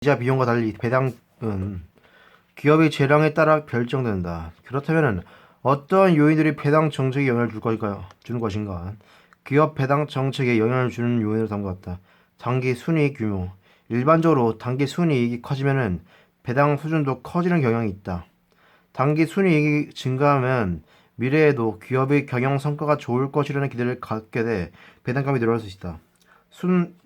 이자 비용과 달리 배당은 기업의 재량에 따라 결정된다. 그렇다면 어떤 요인들이 배당 정책에 영향을 주는 것인가? 기업 배당 정책에 영향을 주는 요인으로 다음과 같다. 단기 순이익 규모. 일반적으로 단기 순이익이 커지면은 배당 수준도 커지는 경향이 있다. 단기 순이익이 증가하면 미래에도 기업의 경영 성과가 좋을 것이라는 기대를 갖게 돼 배당감이 늘어날 수 있다.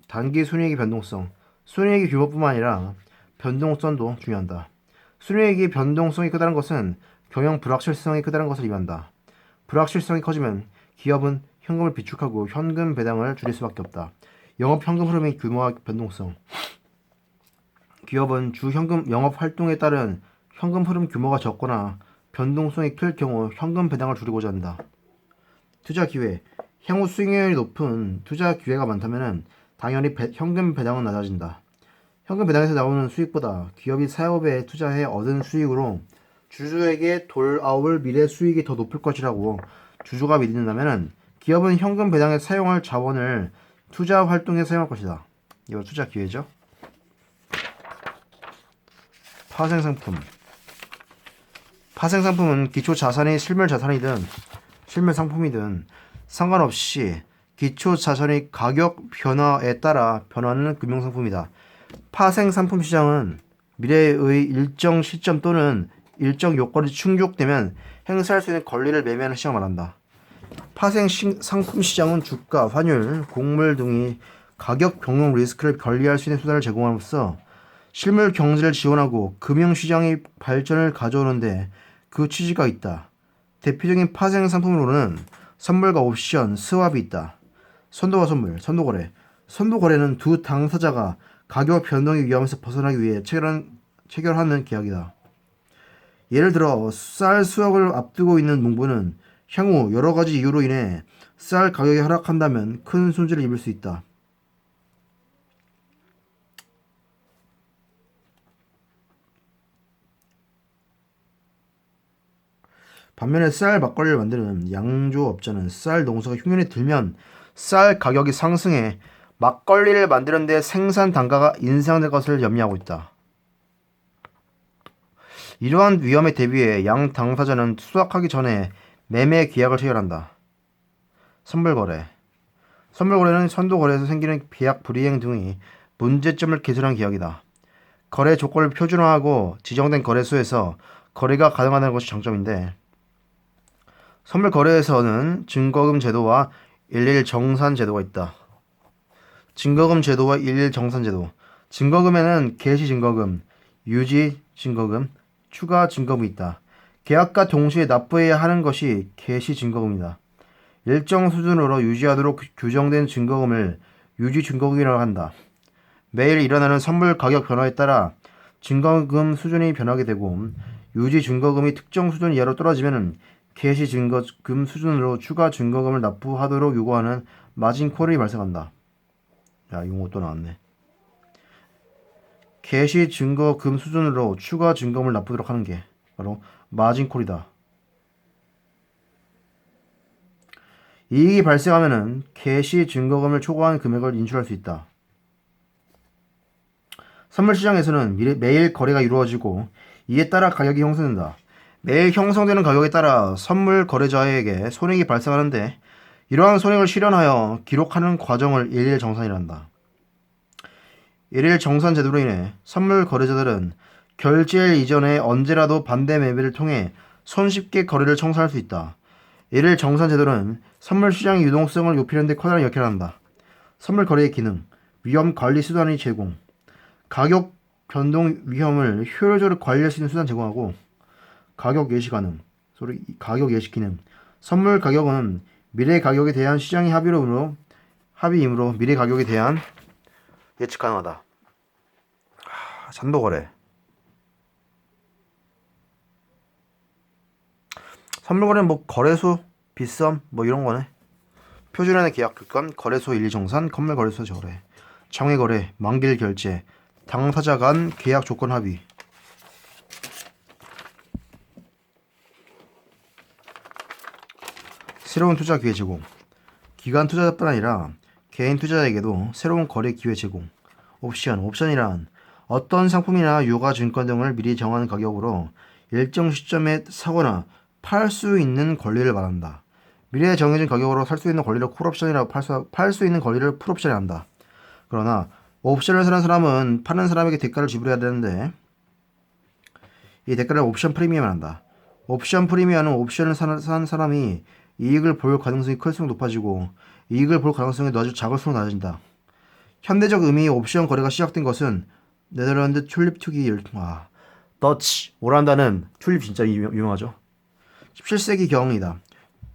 단기 순이익의 변동성. 순이익의 규모뿐만 아니라 변동성도 중요하다. 순이익의 변동성이 크다는 것은 경영 불확실성이 크다는 것을 의미한다. 불확실성이 커지면 기업은 현금을 비축하고 현금 배당을 줄일 수밖에 없다. 영업 현금 흐름의 규모와 변동성. 기업은 주 현금 영업 활동에 따른 현금 흐름 규모가 적거나 변동성이 클 경우 현금 배당을 줄이고자 한다. 투자 기회. 향후 수익률이 높은 투자 기회가 많다면 당연히 현금 배당은 낮아진다. 현금 배당에서 나오는 수익보다 기업이 사업에 투자해 얻은 수익으로 주주에게 돌아올 미래 수익이 더 높을 것이라고 주주가 믿는다면 기업은 현금 배당에 사용할 자원을 투자 활동에 사용할 것이다. 이거 투자 기회죠. 파생상품. 파생상품은 기초자산이 실물자산이든 실물상품이든 상관없이 기초자산의 가격 변화에 따라 변하는 금융상품이다. 파생상품 시장은 미래의 일정 시점 또는 일정 요건이 충족되면 행사할 수 있는 권리를 매매하는 시장을 말한다. 파생상품 시장은 주가, 환율, 곡물 등의 가격 변동 리스크를 관리할 수 있는 수단을 제공함으로써 실물 경제를 지원하고 금융시장의 발전을 가져오는데 그 취지가 있다. 대표적인 파생상품으로는 선물과 옵션, 스왑이 있다. 선도와 선물, 선도거래. 선도거래는 두 당사자가 가격 변동의 위험에서 벗어나기 위해 체결하는 계약이다. 예를 들어 쌀 수확을 앞두고 있는 농부는 향후 여러 가지 이유로 인해 쌀 가격이 하락한다면 큰 손실을 입을 수 있다. 반면에 쌀 막걸리를 만드는 양조업자는 쌀 농사가 흉년에 들면 쌀 가격이 상승해 막걸리를 만드는 데 생산 단가가 인상될 것을 염려하고 있다. 이러한 위험에 대비해 양 당사자는 수확하기 전에 매매 계약을 체결한다. 선물거래. 선물거래는 선도거래에서 생기는 계약 불이행 등의 문제점을 개선한 계약이다. 거래 조건을 표준화하고 지정된 거래소에서 거래가 가능하다는 것이 장점인데 선물거래에서는 증거금 제도와 일일 정산 제도가 있다. 증거금 제도와 일일 정산 제도. 증거금에는 개시 증거금, 유지 증거금, 추가 증거금이 있다. 계약과 동시에 납부해야 하는 것이 개시 증거금이다. 일정 수준으로 유지하도록 규정된 증거금을 유지 증거금이라고 한다. 매일 일어나는 선물 가격 변화에 따라 증거금 수준이 변하게 되고 유지 증거금이 특정 수준 이하로 떨어지면 개시 증거금 수준으로 추가 증거금을 납부하도록 요구하는 마진콜이 발생한다. 야, 이거 또 나왔네. 개시 증거금 수준으로 추가 증거금을 납부하도록 하는 게 바로 마진콜이다. 이익이 발생하면은 개시 증거금을 초과한 금액을 인출할 수 있다. 선물 시장에서는 매일 거래가 이루어지고 이에 따라 가격이 형성된다. 매일 형성되는 가격에 따라 선물 거래자에게 손해가 발생하는데 이러한 손해를 실현하여 기록하는 과정을 일일 정산이란다. 일일 정산 제도로 인해 선물 거래자들은 결제일 이전에 언제라도 반대 매매를 통해 손쉽게 거래를 청산할 수 있다. 일일 정산 제도는 선물 시장의 유동성을 높이는 데 커다란 역할을 한다. 선물 거래의 기능, 위험 관리 수단의 제공, 가격 변동 위험을 효율적으로 관리할 수 있는 수단 제공하고 가격 예시 가능, 가격 예시 기능. 선물 가격은 미래 가격에 대한 시장의 합의이므로 미래 가격에 대한 예측 가능하다. 선도거래. 선물거래는 뭐 거래소, 빗썸 뭐 이런 거네. 표준화된 계약 조건, 거래소 일정산, 건물 거래소 거래, 장외 거래, 만기일 결제, 당사자 간 계약 조건 합의. 새로운 투자 기회 제공. 기관 투자자뿐 아니라 개인 투자자에게도 새로운 거래 기회 제공. 옵션이란 어떤 상품이나 유가 증권 등을 미리 정한 가격으로 일정 시점에 사거나 팔 수 있는 권리를 말한다. 미래에 정해진 가격으로 살 수 있는 권리를 콜옵션이라고 팔 수 있는 권리를 풀옵션이라 한다. 그러나 옵션을 사는 사람은 파는 사람에게 대가를 지불해야 되는데 이 대가를 옵션 프리미엄을 한다. 옵션 프리미엄은 옵션을 산 사람이 이익을 볼 가능성이 클수록 높아지고 이익을 볼 가능성이 아주 작을수록 낮아진다. 현대적 의미의 옵션 거래가 시작된 것은 네덜란드 튤립 투기 더치 오란다는 튤립 진짜 유명하죠. 17세기 경이다.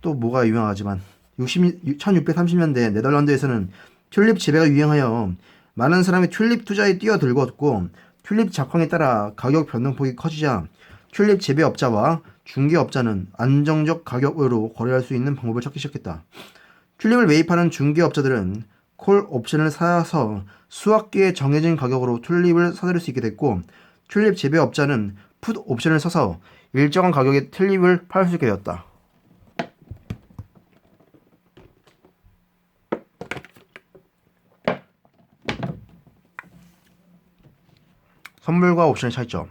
또 뭐가 유명하지만 1630년대 네덜란드에서는 튤립 재배가 유행하여 많은 사람이 튤립 투자에 뛰어들었고 튤립 작황에 따라 가격 변동폭이 커지자 튤립 재배업자와 중개업자는 안정적 가격으로 거래할 수 있는 방법을 찾기 시작했다. 튤립을 매입하는 중개업자들은 콜 옵션을 사서 수확기에 정해진 가격으로 튤립을 사들일 수 있게 됐고 튤립 재배업자는 풋 옵션을 사서 일정한 가격에 튤립을 팔 수 있게 되었다. 선물과 옵션의 차이점.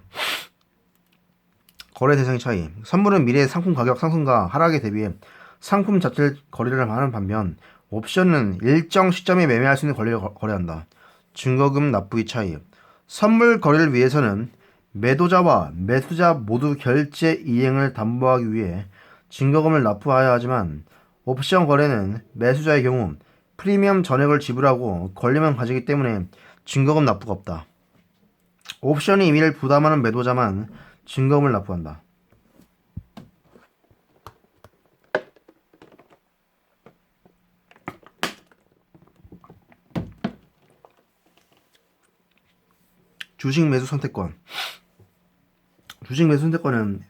거래 대상의 차이. 선물은 미래의 상품 가격 상승과 하락에 대비해 상품 자체를 거래를 하는 반면 옵션은 일정 시점에 매매할 수 있는 권리를 거래한다. 증거금 납부의 차이. 선물 거래를 위해서는 매도자와 매수자 모두 결제 이행을 담보하기 위해 증거금을 납부해야 하지만 옵션 거래는 매수자의 경우 프리미엄 전액을 지불하고 권리만 가지기 때문에 증거금 납부가 없다. 옵션의 의미를 부담하는 매도자만 증거금을 납부한다. 주식 매수 선택권. 주식 매수 선택권은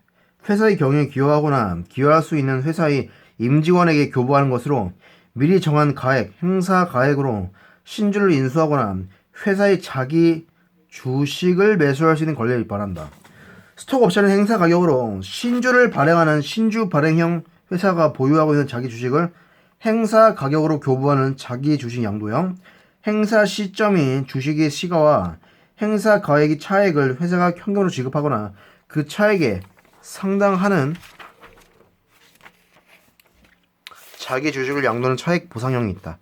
회사의 경영에 기여하거나 기여할 수 있는 회사의 임직원에게 교부하는 것으로 미리 정한 가액, 행사 가액으로 신주를 인수하거나 회사의 자기 주식을 매수할 수 있는 권리를 말한다. 스톡 옵션은 행사 가격으로 신주를 발행하는 신주 발행형 회사가 보유하고 있는 자기 주식을 행사 가격으로 교부하는 자기 주식 양도형, 행사 시점인 주식의 시가와 행사 가액의 차액을 회사가 현금으로 지급하거나 그 차액에 상당하는 자기 주식을 양도하는 차액 보상형이 있다.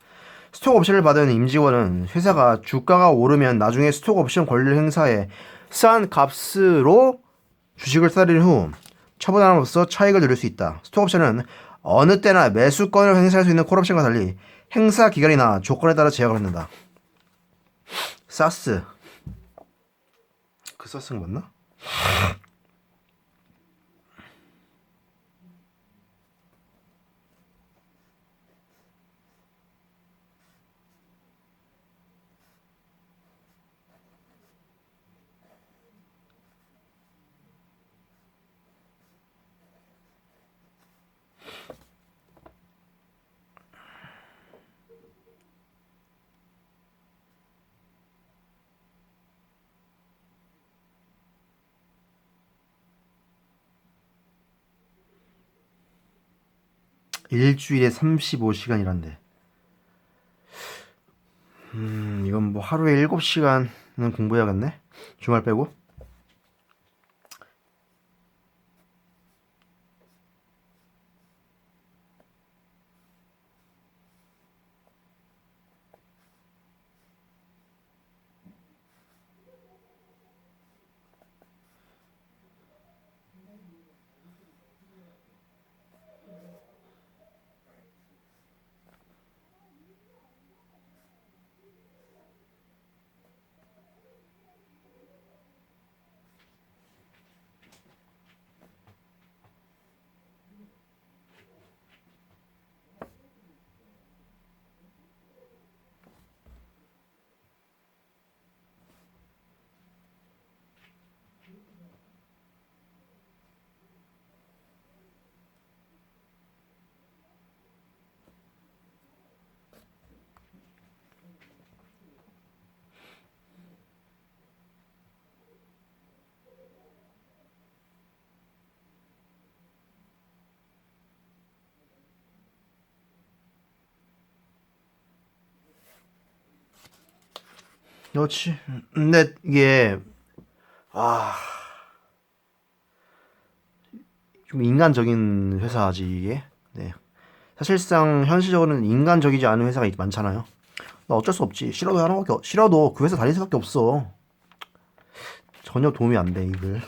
스톡 옵션을 받은 임직원은 회사가 주가가 오르면 나중에 스톡 옵션 권리를 행사해 싼 값으로 주식을 사들인 후 처분함으로써 차익을 누릴 수 있다. 스톡 옵션은 어느 때나 매수권을 행사할 수 있는 콜옵션과 달리 행사 기간이나 조건에 따라 제약을 받는다. 사스. 그 사스가 맞나? 일주일에 35시간이란데. 이건 뭐 하루에 7시간은 공부해야겠네. 주말 빼고. 그렇지. 근데 이게 아, 좀 인간적인 회사지 이게. 네. 사실상 현실적으로는 인간적이지 않은 회사가 많잖아요. 나 어쩔 수 없지. 싫어도 그 회사 다닐 수밖에 없어. 전혀 도움이 안 돼, 이글.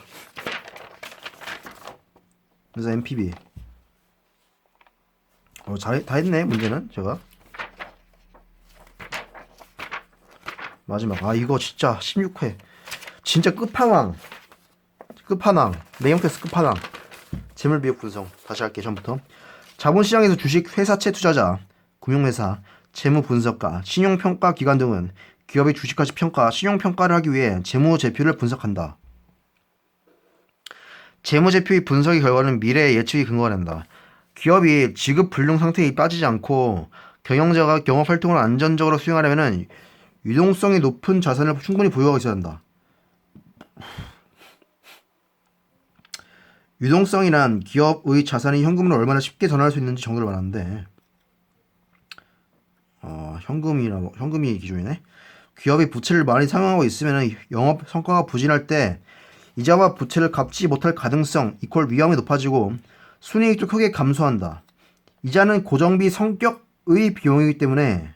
그래서 MPB. 다 했네, 문제는 제가. 마지막. 이거 진짜 16회. 진짜 끝판왕. 매형 테스트 끝판왕. 재물비용 분석. 다시 할게, 전부터. 자본시장에서 주식 회사채 투자자, 금융회사, 재무분석가, 신용평가 기관 등은 기업의 주식가치 평가, 신용평가를 하기 위해 재무제표를 분석한다. 재무제표의 분석의 결과는 미래의 예측이 근거가 된다. 기업이 지급 불능 상태에 빠지지 않고 경영자가 영업활동을 안전적으로 수행하려면 유동성이 높은 자산을 충분히 보유하고 있어야 한다. 유동성이란 기업의 자산이 현금으로 얼마나 쉽게 전환할 수 있는지 정도를 말하는데 현금이 기준이네. 기업이 부채를 많이 상환하고 있으면 영업 성과가 부진할 때 이자와 부채를 갚지 못할 가능성 이퀄 위험이 높아지고 순이익도 크게 감소한다. 이자는 고정비 성격의 비용이기 때문에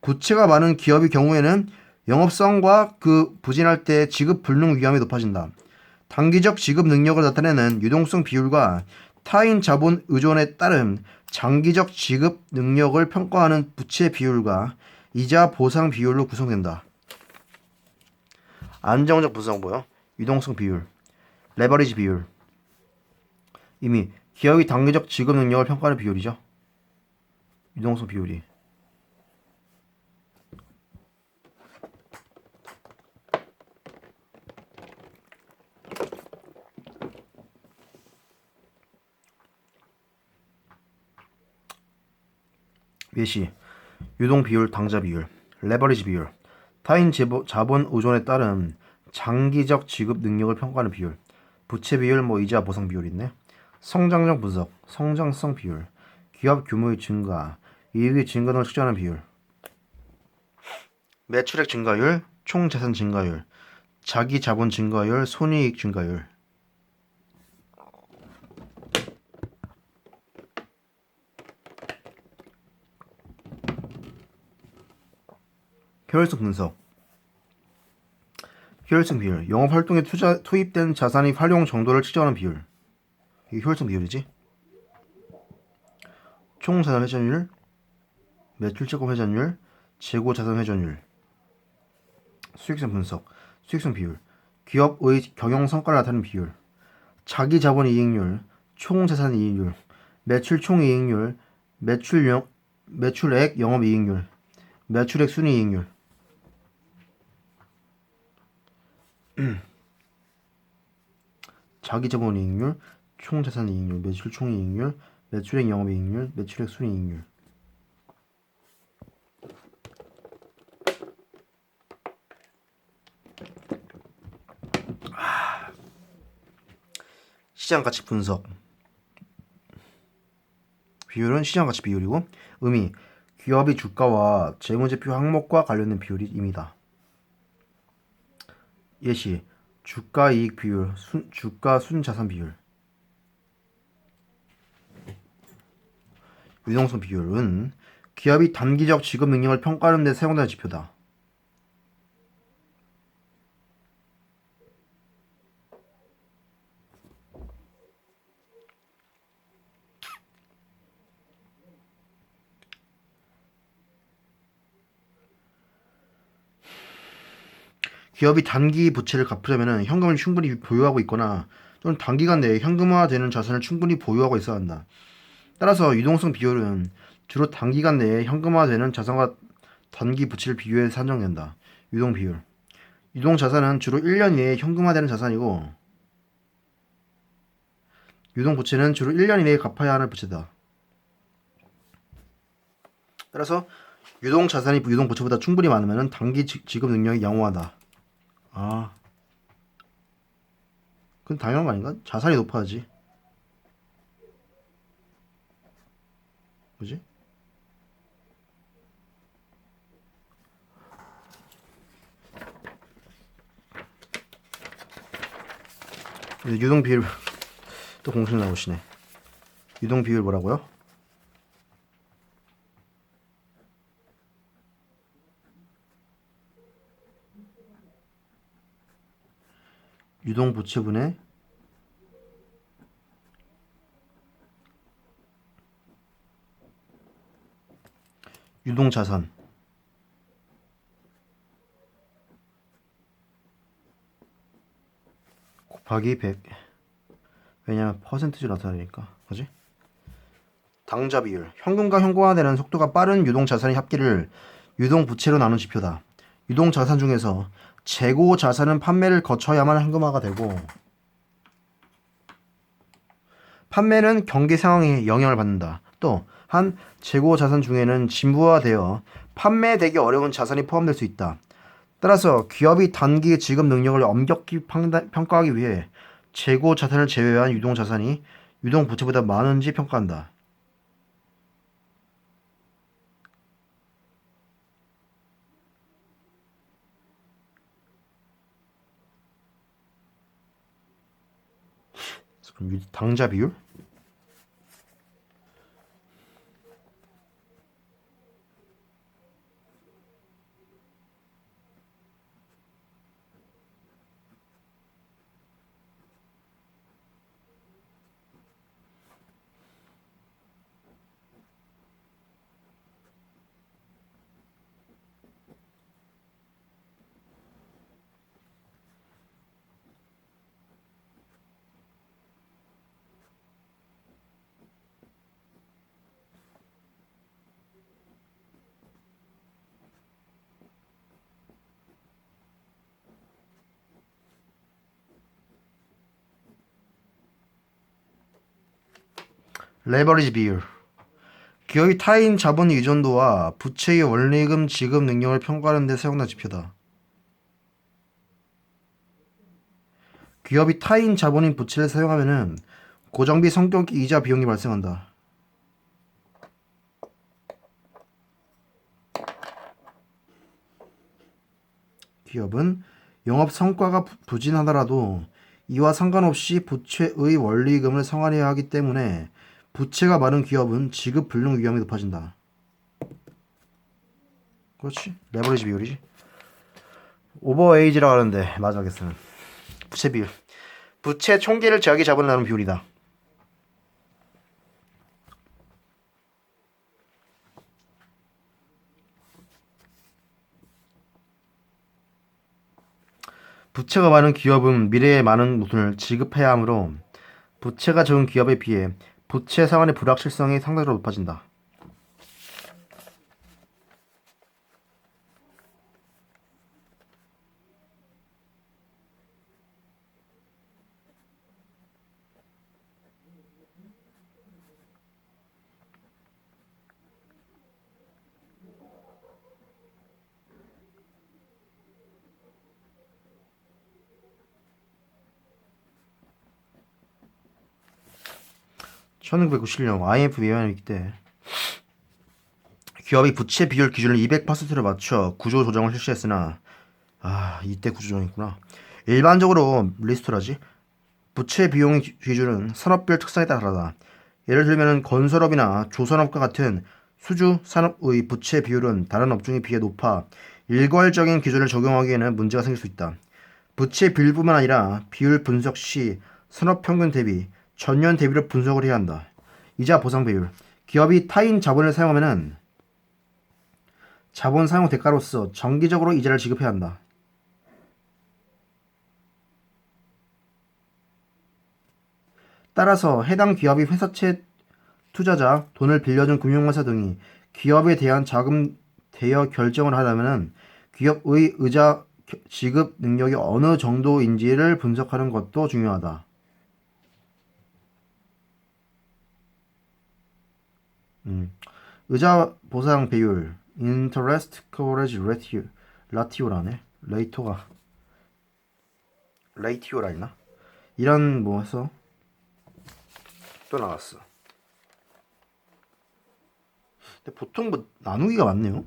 부채가 많은 기업의 경우에는 영업성과 그 부진할 때 지급 불능 위험이 높아진다. 단기적 지급 능력을 나타내는 유동성 비율과 타인 자본 의존에 따른 장기적 지급 능력을 평가하는 부채 비율과 이자 보상 비율로 구성된다. 안정적 분석 뭐야? 유동성 비율, 레버리지 비율. 이미 기업의 단기적 지급 능력을 평가하는 비율이죠. 유동성 비율이. 예시. 유동 비율, 당자 비율, 레버리지 비율, 타인 자본 의존에 따른 장기적 지급 능력을 평가하는 비율, 부채 비율, 이자 보상 비율 있네. 성장적 분석, 성장성 비율, 기업 규모의 증가, 이익의 증가 등을 측정하는 비율, 매출액 증가율, 총 자산 증가율, 자기 자본 증가율, 손익 증가율. 효율성 분석. 효율성 비율. 영업 활동에 투입된 자산의 활용 정도를 측정하는 비율. 이게 효율성 비율이지. 총 자산 회전율, 매출 채권 회전율, 재고 자산 회전율. 수익성 분석. 수익성 비율. 기업의 경영 성과를 나타내는 비율. 자기 자본 이익률, 총 자산 이익률, 매출 총 이익률, 매출액 영업 이익률, 매출액 순위 이익률. 자기 자본 이익률, 총 자산 이익률, 매출 총 이익률, 매출액 영업 이익률, 매출액 순위 이익률. 시장 가치 분석. 비율은 시장 가치 비율이고 의미 기업의 주가와 재무제표 항목과 관련된 비율입니다. 예시 주가 이익 비율, 주가 순자산 비율. 유동성 비율은 기업이 단기적 지급 능력을 평가하는 데 사용되는 지표다. 기업이 단기 부채를 갚으려면 현금을 충분히 보유하고 있거나 또는 단기간 내에 현금화되는 자산을 충분히 보유하고 있어야 한다. 따라서 유동성 비율은 주로 단기간 내에 현금화되는 자산과 단기 부채를 비교해 산정된다. 유동 비율. 유동 자산은 주로 1년 이내에 현금화되는 자산이고 유동 부채는 주로 1년 이내에 갚아야 하는 부채다. 따라서 유동 자산이 유동 부채보다 충분히 많으면 단기 지급 능력이 양호하다. 그건 당연한 거 아닌가? 자산이 높아야지. 그지? 유동 비율 또 공식 나오시네. 유동 비율 뭐라고요? 유동 부채분의 유동 자산 곱하기 100. 왜냐면 퍼센트지로 나타나니까. 그지? 당좌 비율. 현금과 현금화되는 속도가 빠른 유동 자산의 합계를 유동 부채로 나눈 지표다. 유동 자산 중에서 재고 자산은 판매를 거쳐야만 현금화가 되고 판매는 경기 상황에 영향을 받는다. 또 한 재고 자산 중에는 진부화되어 판매되기 어려운 자산이 포함될 수 있다. 따라서 기업이 단기 지급 능력을 엄격히 평가하기 위해 재고 자산을 제외한 유동 자산이 유동 부채보다 많은지 평가한다. 그럼 당좌 비율? 레버리지 비율. 기업이 타인 자본 의존도와 부채의 원리금 지급 능력을 평가하는 데 사용된 지표다. 기업이 타인 자본인 부채를 사용하면은 고정비 성격 이자 비용이 발생한다. 기업은 영업 성과가 부진하더라도 이와 상관없이 부채의 원리금을 상환해야 하기 때문에 부채가 많은 기업은 지급 불능 위험이 높아진다. 그렇지? 레버리지 비율이지. 오버에이지라고 하는데 마지막에서는 부채 비율. 부채 총계를 제하기 자본을 나눈 비율이다. 부채가 많은 기업은 미래에 많은 돈을 지급해야 하므로 부채가 적은 기업에 비해 부채 상환의 불확실성이 상대적으로 높아진다. (1997년) IMF 외환위기 때 기업이 부채 비율 기준을 200%로 맞춰 구조 조정을 실시했으나 이때 구조 조정이구나. 일반적으로 리스토라지 부채 비용 기준은 산업별 특성에 따라 다르다. 예를 들면 건설업이나 조선업과 같은 수주 산업의 부채 비율은 다른 업종에 비해 높아 일괄적인 기준을 적용하기에는 문제가 생길 수 있다. 부채 비율뿐만 아니라 비율 분석 시 산업평균 대비, 전년 대비로 분석을 해야 한다. 이자 보상 비율. 기업이 타인 자본을 사용하면 자본 사용 대가로서 정기적으로 이자를 지급해야 한다. 따라서 해당 기업이 회사채 투자자, 돈을 빌려준 금융회사 등이 기업에 대한 자금 대여 결정을 하려면 기업의 의자 지급 능력이 어느 정도인지를 분석하는 것도 중요하다. 의자 보상 비율, interest coverage ratio라네. 레이티오라 했나? 이런 뭐 해서 또 나왔어. 근데 보통 뭐 나누기가 많네요.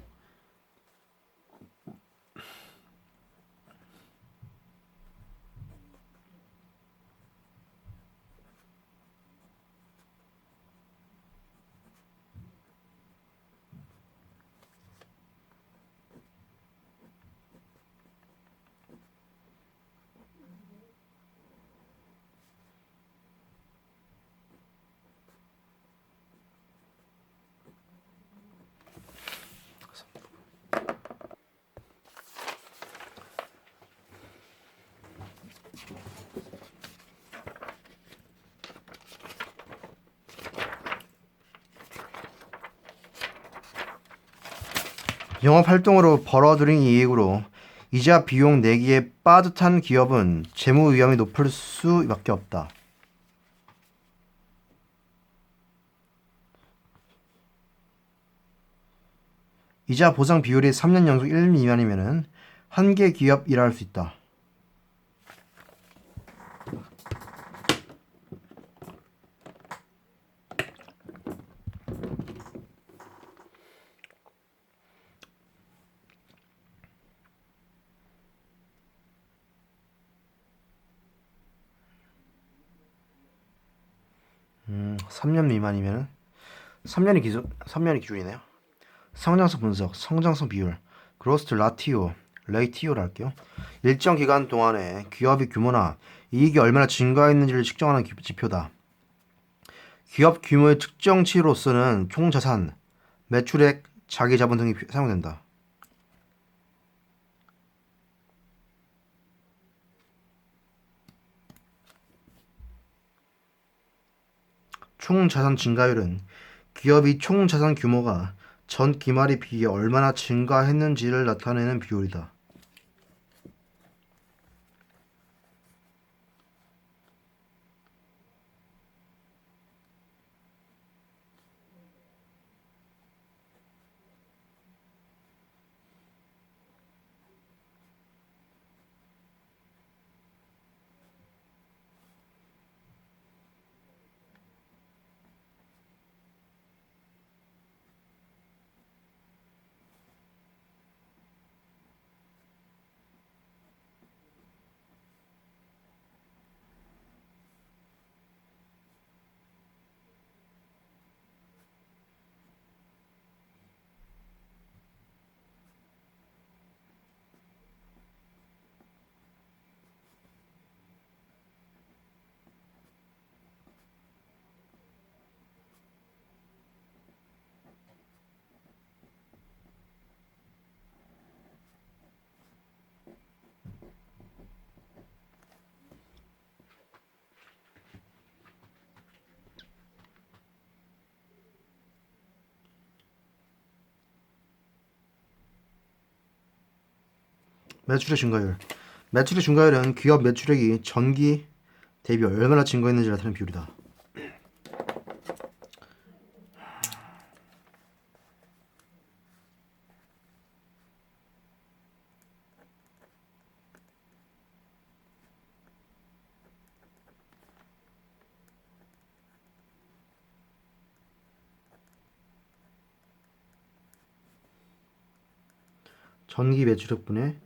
영업 활동으로 벌어들인 이익으로 이자 비용 내기에 빠듯한 기업은 재무 위험이 높을 수밖에 없다. 이자 보상 비율이 3년 연속 1 미만이면 한계 기업이라 할 수 있다. 3년 미만이면 3년이 기준이네요. 성장성 분석, 성장성 비율, 그로스트 라티오, 레이티오를 할게요. 일정 기간 동안에 기업의 규모나 이익이 얼마나 증가했는지를 측정하는 지표다. 기업 규모의 측정치로서는 총자산, 매출액, 자기자본 등이 사용된다. 총자산 증가율은 기업이 총자산 규모가 전 기말에 비해 얼마나 증가했는지를 나타내는 비율이다. 매출의 증가율. 매출의 증가율은 기업 매출액이 전기 대비 얼마나 증가했는지를 나타내는 비율이다. 전기 매출액분의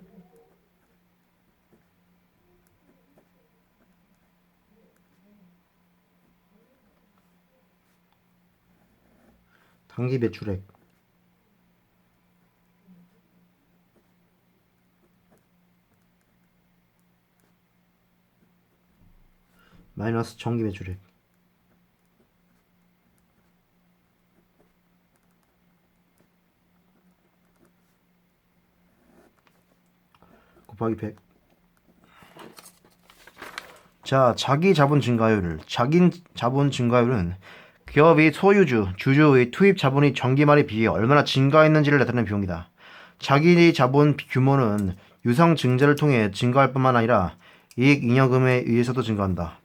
단기 매출액 마이너스 정기 매출액 곱하기 100. 자, 자기 자본 증가율은 기업이 소유주, 주주의 투입 자본이 전기말에 비해 얼마나 증가했는지를 나타내는 비용이다. 자기 자본 규모는 유상 증자를 통해 증가할 뿐만 아니라 이익 잉여금에 의해서도 증가한다.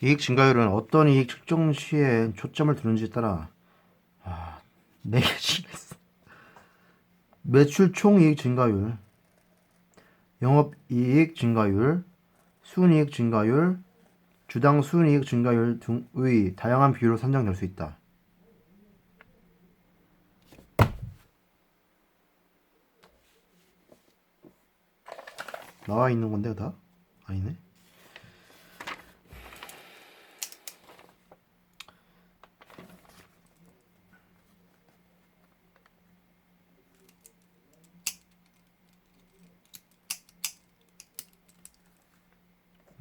이익 증가율은 어떤 이익 측정 시에 초점을 두는지에 따라 네 개씩 있어. 매출 총이익 증가율, 영업이익 증가율, 순이익 증가율, 주당 순이익 증가율 등의 다양한 비율로 산정될 수 있다. 나와 있는 건데 다? 아니네.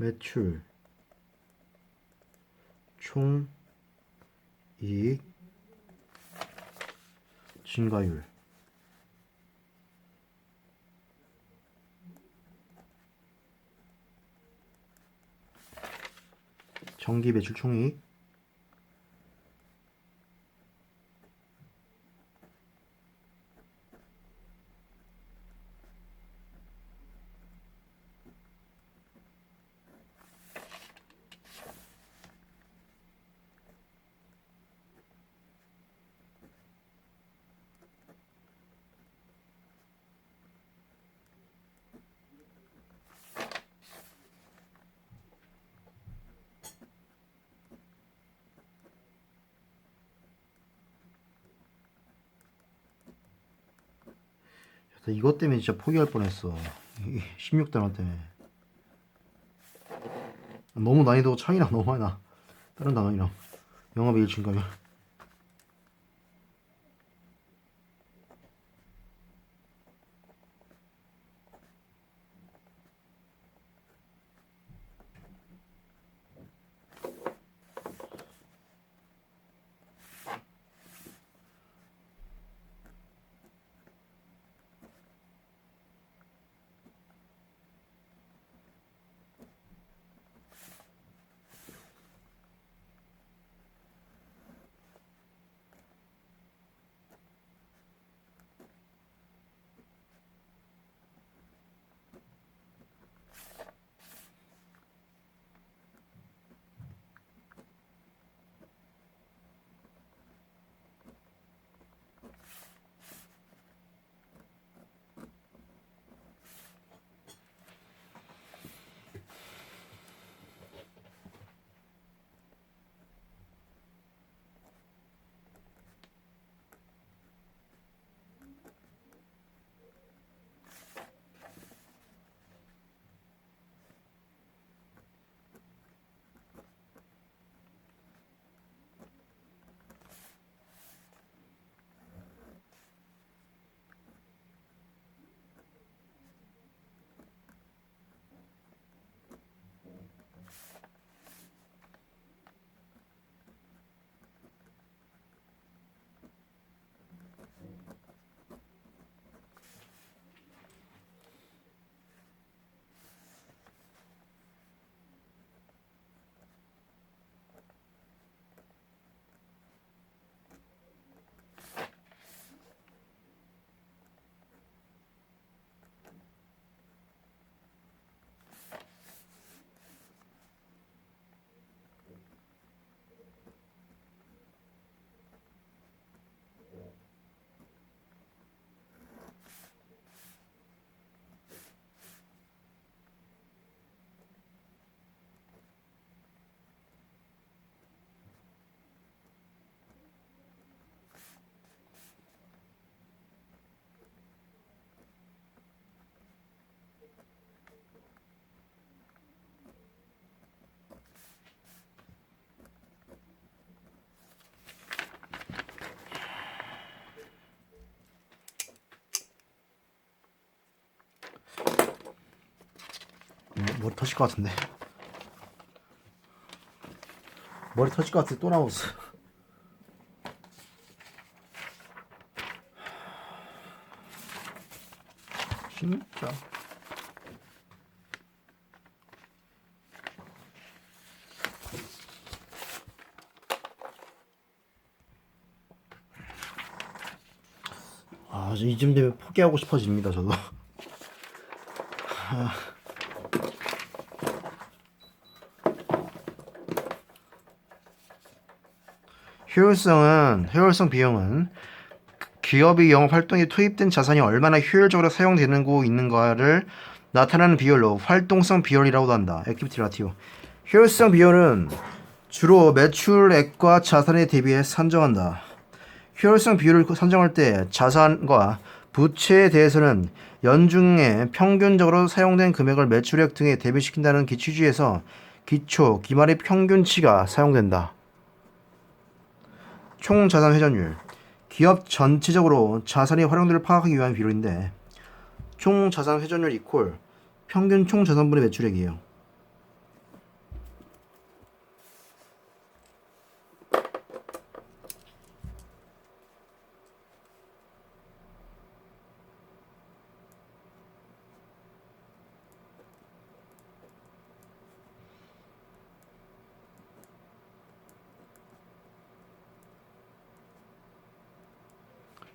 매출 총 이익 증가율 정기 매출 총이익 이것 때문에 진짜 포기할 뻔했어. 16단원 때문에. 너무 난이도 차이나 너무 많이 나. 다른 단원이랑 영업이익 증가율. 머리 터질 것 같은데. 머리 터질 것 같은데 또 나왔어. 진짜. 이쯤 되면 포기하고 싶어집니다, 저도. 효율성 비용은 기업이 영업 활동에 투입된 자산이 얼마나 효율적으로 사용되고 있는가를 나타내는 비율로 활동성 비율이라고도 한다. 액티비티 라티오. 효율성 비율은 주로 매출액과 자산에 대비해 산정한다. 효율성 비율을 산정할 때 자산과 부채에 대해서는 연중에 평균적으로 사용된 금액을 매출액 등에 대비시킨다는 취지에서 기말의 평균치가 사용된다. 총자산 회전율. 기업 전체적으로 자산의 활용도를 파악하기 위한 비율인데 총자산 회전율 이퀄 평균 총자산분의 매출액이에요.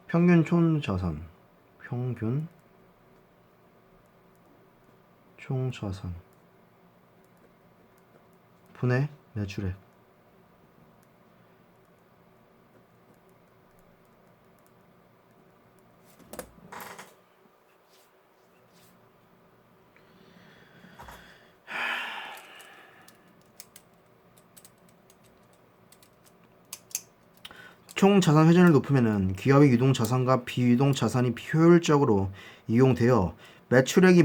평균 총자산 분의 매출액. 총자산 회전을 높으면 기업의 유동자산과 비유동자산이 비효율적으로 이용되어 매출액이